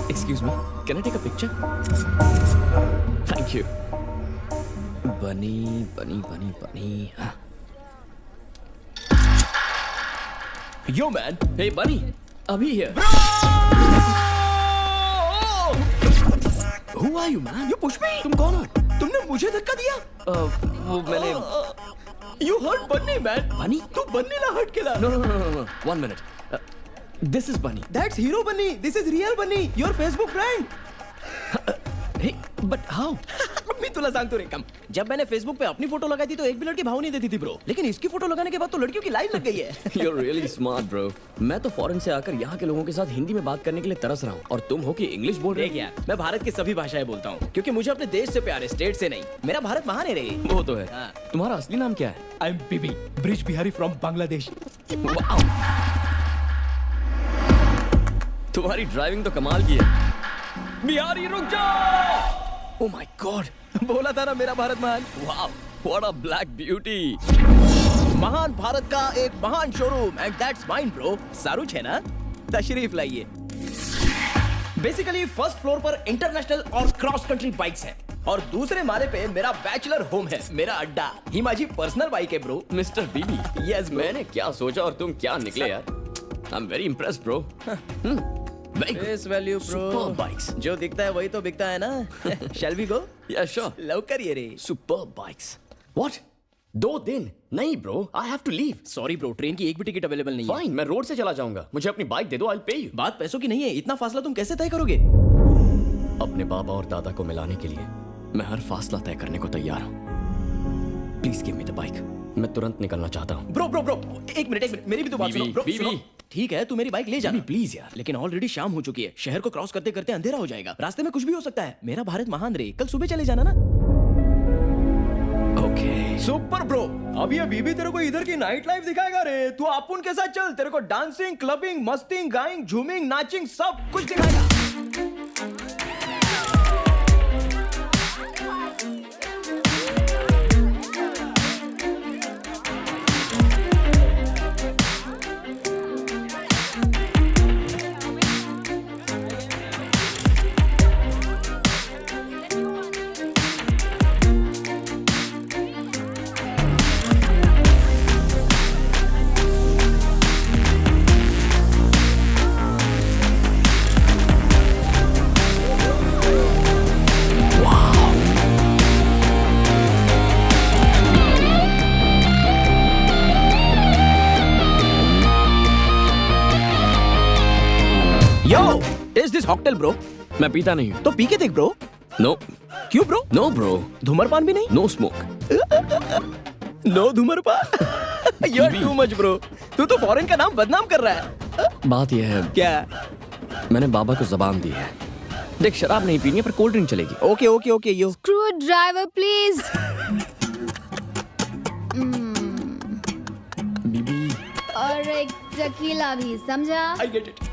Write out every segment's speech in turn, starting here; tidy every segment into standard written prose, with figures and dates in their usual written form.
Excuse me, can I take a picture? Thank you. Bunny. Huh. Yo man, hey Bunny, Abhi here. Who are you man? You push me. तुम कौन हो? तुमने मुझे धक्का दिया? वो मैंने. You hurt Bunny man. Bunny? तू Bunny ना hurt केला. No. 1 minute. This is Bunny. That's Hero Bunny. This is real Bunny. Your Facebook friend. Hey, but how? मी तुला सांगतो रे कम. जब मैंने Facebook पे अपनी फोटो लगाई थी तो एक भी लड़की भाव नहीं देती थी ब्रो. लेकिन इसकी फोटो लगाने के बाद तो लड़कियों की लाइन लग गई है. You're really smart, bro. मैं तो फॉरेन से आकर यहाँ के लोगों के साथ हिंदी में बात करने के लिए तरस रहा हूँ और तुम हो कि इंग्लिश बोल रहे हो. देख यार, मैं भारत की सभी भाषाएं बोलता हूँ क्योंकि मुझे अपने देश से प्यार है, स्टेट से नहीं. मेरा भारत महान है रे. वो तो है. हाँ. तुम्हारा असली नाम क्या है? I'm Bibi, Brij Bihari from Bangladesh. Wow. तुम्हारी ड्राइविंग तो कमाल की है. बिहारी रुक जाओ. Oh my God. बोला था ना मेरा भारत महान. Wow. What a black beauty. महान भारत का एक महान showroom and that's mine bro. सारूच है ना? तशरीफ लाइए. बेसिकली फर्स्ट फ्लोर पर इंटरनेशनल और क्रॉस कंट्री बाइक्स हैं और दूसरे माले पे मेरा बैचलर होम है, मेरा अड्डा. ही माझी पर्सनल बाइक है ब्रो. मिस्टर बीबी. Yes, bro. मैंने क्या सोचा और तुम क्या निकले यार. I'm very impressed, bro. Very good. Face value bro. Superb bikes. जो दिखता है वही तो बिकता है ना. Shall we go? Yeah, sure. लवकर ये रे. Superb bikes. What? 2 दिन? नहीं bro, I have to leave. Sorry bro, train की एक भी टिकट अवेलेबल नहीं है. Fine, मैं रोड से चला जाऊंगा. मुझे अपनी बाइक दे दो, I'll pay you. बात पैसों की नहीं है. इतना फासला तुम कैसे तय करोगे? अपने बाबा और दादा को मिलाने के लिए मैं हर फासला तय करने को तैयार हूँ. Please give me the bike. मैं तुरंत निकलना चाहता हूँ. ब्रो एक मिनट मेरी भी तो बात बीवी, सुनो. ब्रो बीवी. सुनो. ठीक है, तू मेरी बाइक ले जा. प्लीज यार. लेकिन ऑलरेडी शाम हो चुकी है. शहर को क्रॉस करते करते अंधेरा हो जाएगा. रास्ते में कुछ भी हो सकता है. मेरा भारत महान रे. कल सुबह चले जाना ना. ओके. Super bro. अब ये बीबी तेरे को इधर की नाइट लाइफ दिखाएगा रे. तू अपुन के साथ चल. तेरे को डांसिंग, क्लबिंग, मस्तिंग, गाइंग, झूमिंग, नाचिंग सब कुछ दिखाएगा. Yo, is this cocktail bro? मैं पीता नहीं हूँ. तो पी के देख ब्रो. No. क्यों ब्रो? No bro. धूम्रपान भी नहीं? No smoke. नो धूम्रपान. You're too much bro. तू तो फॉरेन का नाम बदनाम कर रहा है. बात यह है, क्या? मैंने बाबा को जबान दी है. देख, शराब नहीं पीनी है पर कोल्ड ड्रिंक चलेगी. Okay yo. Screwdriver, please. बीबी. और एक टकीला भी, समझा? I get it.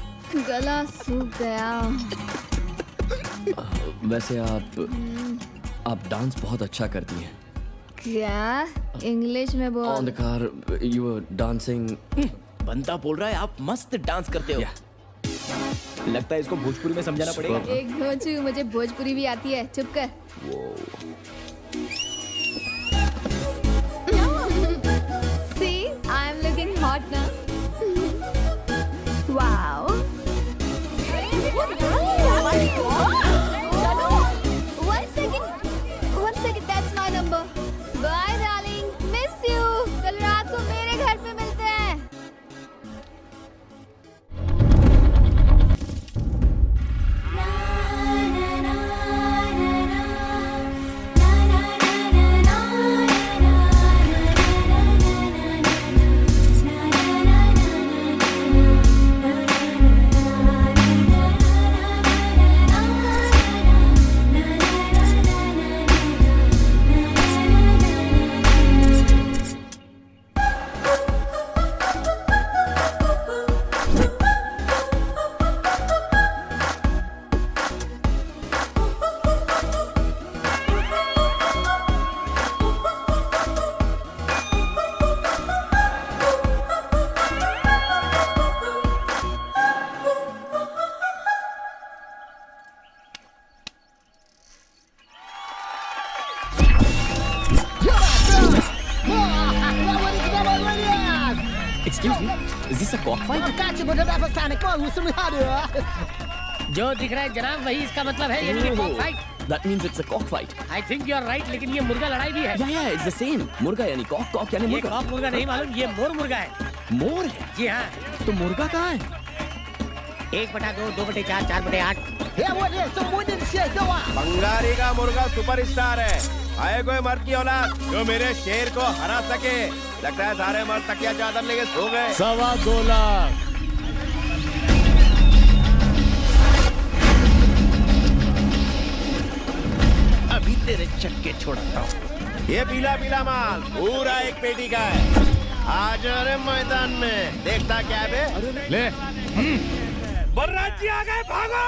गला सूख गया. वैसे आप डांस बहुत अच्छा करती हैं. क्या? इंग्लिश में On बोल. the car, you were dancing. बंदा बोल रहा है आप मस्त डांस करते हो. लगता है इसको भोजपुरी में समझाना पड़ेगा. एक भोजू, मुझे भोजपुरी भी आती है. चुप कर. See, I am looking hot now. Wow. One second, that's my number. Bye, darling. Miss you. कल रात को मेरे घर पे मिलते हैं. Excuse me, is this a cockfight? जो दिख रहा है जनाब वही इसका मतलब है, यानी कि cock fight. That means it's a cockfight. I think you are right, लेकिन ये मुर्गा लड़ाई भी है। Yeah, it's the same. मुर्गा यानी कॉक, कॉक यानी ये मुर्गा। कॉक मुर्गा नहीं मालूम, ये मोर मुर्गा है। मोर है? जी हाँ। तो मुर्गा कहाँ है? 1/2, 2/4, 4/8। बंगाली का मुर्गा सुपरस्टार है। आए कोई मर्द की औलाद जो मेरे शेर को हरा सके। लगता है सारे मर्द तकिया चादर लेके सो गए। 2.25 लाख। अभी तेरे चक्के छोड़ता हूँ। ये पीला पीला माल पूरा एक पेटी का है। आज अरे मैदान में देखता क्या है बे? ले बर्राज जी आ गए, भागो!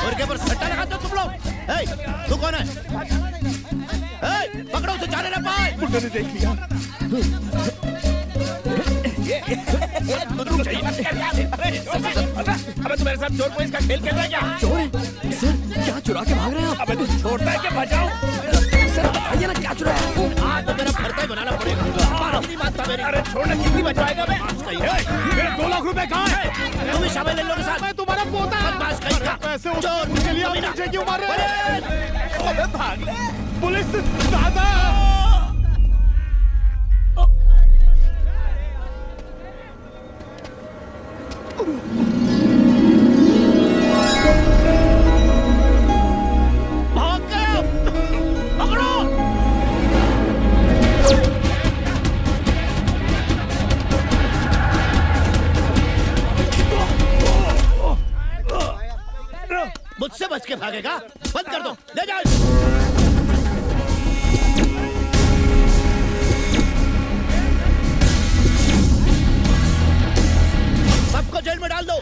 मुर्गे पर सट्टा लगाते हो तुम लोग? ए, तू कौन है? ए, पकड़ो उसे, जाने ना पाए। मुंडे ने देख लिया। अबे तू मेरे साथ चोर पुलिस का खेल खेल रहा है क्या? चोर है? सर, क्या चुरा के भाग रहे हैं आप? अबे तू छोड़ता है क्या? बचाओ। सर, बताइए ना क्या चुराया है? आज तो तेरा भरता ही बनाना पड़ेगा। अपनी बात था मेरी। अरे छोड़ना, कितनी बचवाएगा बे? मेरे 2 लाख रुपए कहाँ है? तुम भी शामिल इन लोगों के साथ। मैं तुम्हारा पोता। बदमाश कहीं का। पैसे चोर उसके लिए आप कमीना। मुझे क्यों मार रहे हैं? अबे भाग ले। पुलिस दादा। भाग गया। पकड़ो। मुझसे बच के भागेगा? बंद कर दो, ले जाओ। सबको जेल में डाल दो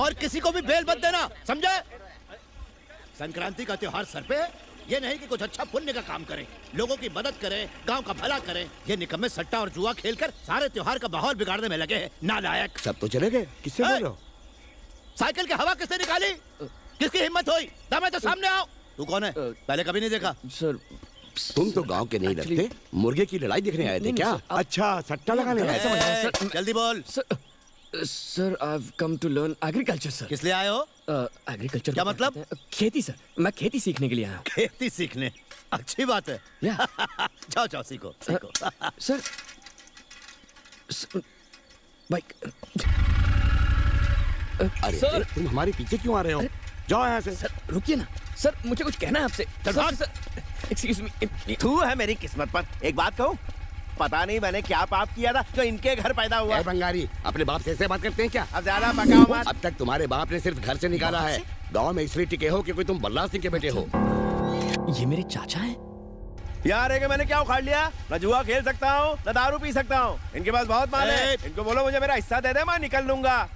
और किसी को भी बेल मत देना, समझे? संक्रांति का त्योहार सर पे है, ये नहीं कि कुछ अच्छा पुण्य का काम करें, लोगों की मदद करें, गांव का भला करें। ये निकम्मे सट्टा और जुआ खेलकर सारे त्योहार का माहौल बिगाड़ने में लगे हैं, नालायक। सब तो चले गए, किससे बोल रहे हो? साइकिल की हवा किसने निकाली? किसकी हिम्मत हुई? दमे तो सामने आओ। तू कौन है? पहले कभी नहीं देखा। सर, तुम तो गांव के नहीं लगते, मुर्गे की लड़ाई देखने आए थे क्या? अच्छा, सट्टा लगाने आए थे। जल्दी बोल। Sir, I've come to learn agriculture, sir. किस लिए आए हो? एग्रीकल्चर क्या मतलब? खेती सर, मैं खेती सीखने के लिए आया हूँ। खेती सीखने? अच्छी बात है। या जाओ जाओ, सीखो सीखो। Sir, bike. अरे सर। तुम हमारे पीछे क्यों आ रहे हो? जाओ यहाँ से। सर रुकिए ना, सर मुझे कुछ कहना है आपसे। Sir, excuse me. तू है मेरी किस्मत पर। एक बात कहूँ, पता नहीं मैंने क्या पाप किया था जो इनके घर पैदा हुआ। बंगाली, अपने बाप से ऐसे बात करते हैं क्या? अब ज्यादा पकाओ मत। अब तक तुम्हारे बाप ने सिर्फ घर से निकाला है, गांव में इसलिए टिके हो क्योंकि तुम बल्ला सिंह के बेटे हो। ये मेरे चाचा हैं? यार है कि मैंने क्या उखाड़ लिया? न जुआ खेल सकता हूँ, न दारू पी सकता हूँ। इनके पास बहुत माल है, इनको बोलो मुझे मेरा हिस्सा दे दे, मैं निकल लूंगा।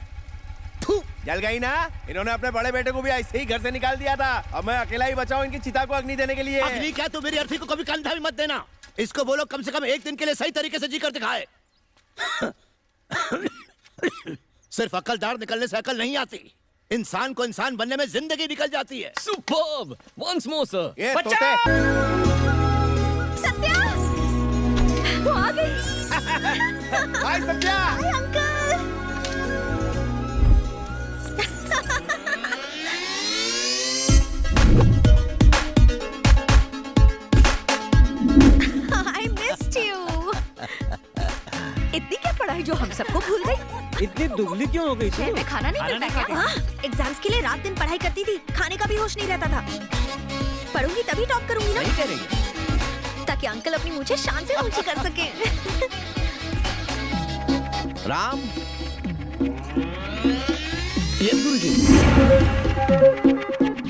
जल गई ना? इन्होंने अपने बड़े बेटे को भी ऐसे ही घर से निकाल दिया था। अब मैं अकेला ही बचा हूँ इनकी चिता को अग्नि देने के लिए। अग्नि क्या? तू मेरी अर्थी को कभी कंधा भी मत देना। इसको बोलो कम से कम एक दिन के लिए सही तरीके से जी कर दिखाए। सिर्फ अकलदार निकलने से अकल नहीं आती, इंसान को इंसान बनने में जिंदगी निकल जाती है। सुपर्ब! Once more sir. ये तोते। सत्या, वो आ गई। Hi Satya. Hi uncle. I missed you. इतनी क्या पढ़ाई जो हम सबको भूल गई? इतनी दुबली क्यों हो गई तू? शहर में खाना नहीं मिलता क्या? एग्जाम्स के लिए रात दिन पढ़ाई करती थी, खाने का भी होश नहीं रहता था। पढ़ूंगी तभी टॉप करूंगी ना, नहीं करेंगे। ताकि अंकल अपनी मुझे शान से ऊंची कर सके। राम, यस गुरुजी।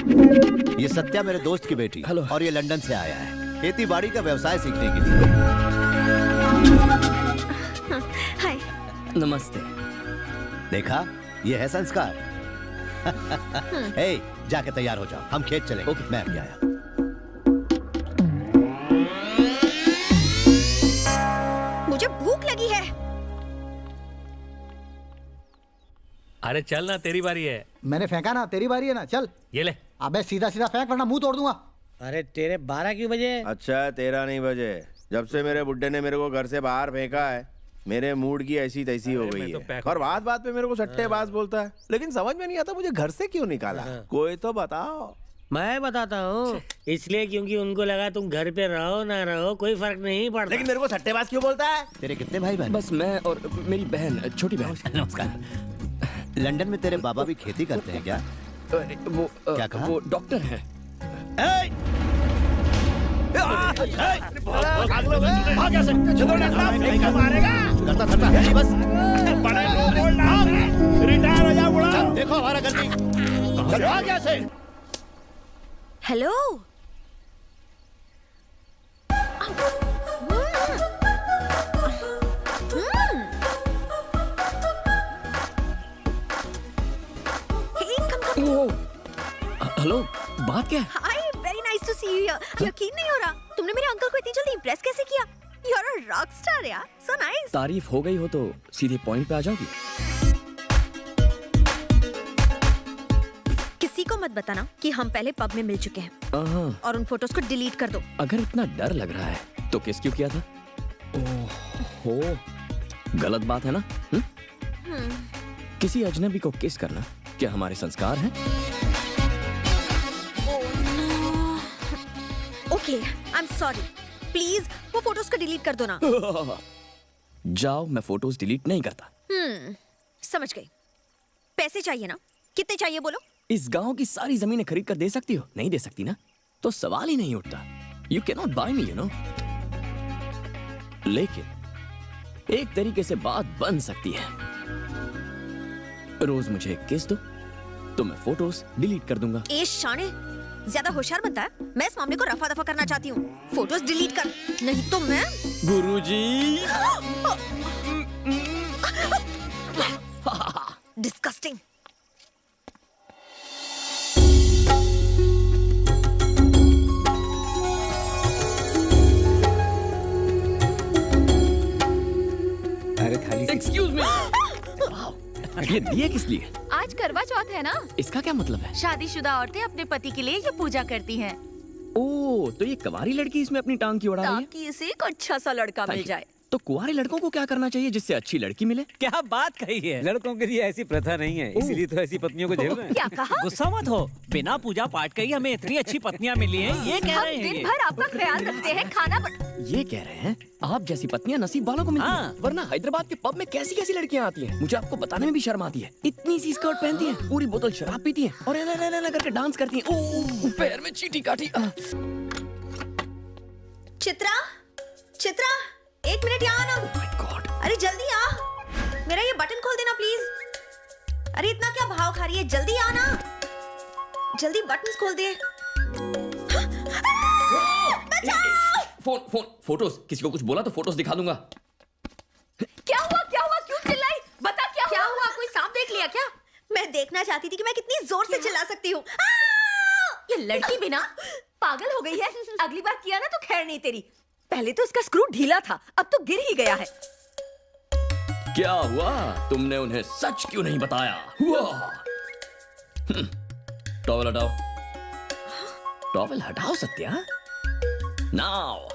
ये सत्या मेरे दोस्त की बेटी हेलो। और ये लंदन से आया है खेती बाड़ी का व्यवसाय सीखने के लिए। हाय। नमस्ते। देखा, ये है संस्कार। हे, जाके तैयार हो जाओ, हम खेत चलेंगे। ओके। मैं अभी आया। मुझे भूख लगी है। अरे चल ना, तेरी बारी है। मैंने फेंका ना, तेरी बारी है ना, चल। ये ले। अबे सीधा सीधा फेंक वरना मुंह तोड़ दूंगा। अरे तेरे 12 क्यों बजे? अच्छा 13 नहीं बजे। जब से मेरे बुड्ढे ने मेरे को घर से बाहर फेंका है, मेरे मूड की ऐसी तैसी हो अरे गई मैं तो है। पैक और बात बात पे मेरे को सट्टेबाज बोलता है, लेकिन समझ में नहीं आता मुझे घर से क्यों निकाला। कोई तो बताओ। मैं बताता हूँ, इसलिए क्योंकि उनको लगा तुम घर पे रहो ना रहो कोई फर्क नहीं पड़ता। लेकिन मेरे को सट्टेबाज क्यों बोलता है? तेरे कितने भाई बहन? बस मैं और मेरी बहन, छोटी बहन। नमस्कार। लंदन में तेरे बाबा भी खेती करते हैं क्या? अरे, वो क्या कहा? वो डॉक्टर है। करता करता है जी, बस। रिटायर हो जा बुढ़ा। देखो हमारा गलती। चल भाग यहाँ से। हेलो। हेलो, बात क्या है? Hi, very nice to see you. यकीन नहीं हो रहा, तुमने मेरे अंकल को इतनी जल्दी इंप्रेस कैसे किया? You are a rock star यार, सो नाइस। तारीफ हो गई हो तो सीधे पॉइंट पे आ जाओगी। किसी को मत बताना कि हम पहले पब में मिल चुके हैं, और उन फोटोज को डिलीट कर दो। अगर इतना डर लग रहा है तो किस क्यों किया था? ओहो, गलत बात है ना? किसी अजनबी को किस करना क्या हमारे संस्कार हैं? Okay, I am sorry. Please वो फोटोज को डिलीट कर दो ना। जाओ, मैं फोटोज डिलीट नहीं करता। समझ गई। पैसे चाहिए ना? कितने चाहिए बोलो? इस गांव की सारी जमीनें खरीद कर दे सकती हो? नहीं दे सकती ना, तो सवाल ही नहीं उठता। You can not buy me, you know. लेकिन एक तरीके से बात बन सकती है। रोज मुझे एक किस दो तो मैं फोटोज डिलीट कर दूंगा। ए शाने, ज्यादा होशियार बनता है। मैं इस मामले को रफा दफा करना चाहती हूँ। फोटोज डिलीट कर, नहीं तो मैं। गुरुजी। डिस्गस्टिंग। अरे थाली से। Excuse me. ये दिए किस लिए? आज करवा चौथ है ना? इसका क्या मतलब है? शादीशुदा औरतें अपने पति के लिए ये पूजा करती हैं, ओ, तो ये कवारी लड़की इसमें अपनी टांग की उड़ा रही है? ताकि इसे एक अच्छा सा लड़का मिल जाए। तो कुंवारे लड़कों को क्या करना चाहिए जिससे अच्छी लड़की मिले? क्या बात कही है। लड़कों के लिए ऐसी प्रथा नहीं है, इसीलिए तो ऐसी पत्नियों को झेल रहे हैं। क्या कहा? गुस्सा मत हो, बिना पूजा पाठ के ही हमें इतनी अच्छी पत्नियां मिली हैं, ये कह हम रहे हैं दिन ये। भर आपका ख्याल रखते हैं, खाना ये कह रहे हैं आप जैसी पत्नियां नसीब वालों को मिलती हैं। हाँ। वरना हैदराबाद के पब में कैसी कैसी लड़कियां आती हैं, मुझे आपको बताने में भी शर्म आती है। इतनी सी स्कर्ट पहनती हैं, पूरी बोतल शराब पीती हैं और ऐना करके डांस करती हैं। ओह, पैर में चींटी काटी। चित्रा, चित्रा, 1 मिनट यहाँ आना। My God. अरे जल्दी आ, मेरा ये बटन खोल देना प्लीज। अरे इतना क्या भाव खा रही है, जल्दी आना, जल्दी बटन खोल दे। फोन फोटोज, किसी को कुछ बोला तो फोटोज दिखा दूंगा। क्या हुआ, क्यों चिल्लाई? बता क्या हुआ? कोई सांप देख लिया क्या? मैं देखना चाहती थी कि मैं कितनी जोर से चिल्ला सकती हूँ। ये लड़की भी ना पागल हो गई है। अगली बार किया ना तो खैर नहीं तेरी। पहले तो इसका स्क्रू ढीला था, अब तो गिर ही गया है। क्या हुआ? तुमने उन्हें सच क्यों नहीं बताया? टॉवल हटाओ, टॉवल हटाओ सत्या। नाउ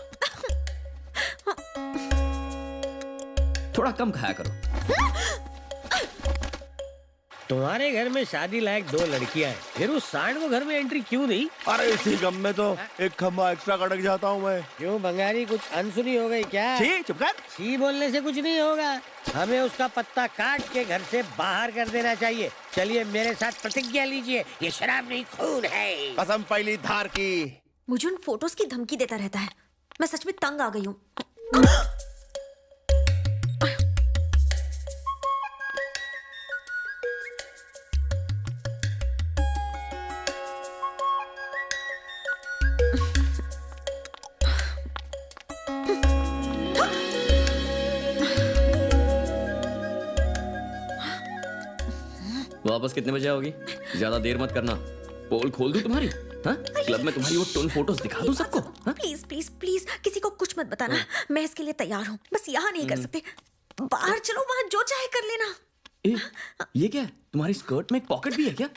थोड़ा कम खाया करो। तुम्हारे घर में शादी लायक 2 लड़कियां हैं, फिर उस सांड को घर में एंट्री क्यों दी? अरे इसी गम में तो एक खम्बा एक्स्ट्रा कटक जाता हूँ मैं। क्यों बंगारी, कुछ अनसुनी हो गई क्या? छी, चुप कर। छी बोलने से कुछ नहीं होगा, हमें उसका पत्ता काट के घर से बाहर कर देना चाहिए। चलिए मेरे साथ प्रतिज्ञा लीजिए, ये शराब नहीं खून है। कसम पहली धार की। मुझे उन फोटोज की धमकी देता रहता है, मैं सच में तंग आ गई हूँ। वापस कितने बजे आओगी? ज्यादा देर मत करना, पोल खोल दूं तुम्हारी। हाँ? क्लब में तुम्हारी वो टोन फोटोज दिखा दूं सबको। हाँ? प्लीज प्लीज प्लीज किसी को कुछ मत बताना, मैं इसके लिए तैयार हूँ, बस यहाँ नहीं कर सकते, बाहर चलो, वहाँ जो चाहे कर लेना। ए, ये क्या है? तुम्हारी स्कर्ट में एक पॉकेट भी है क्या?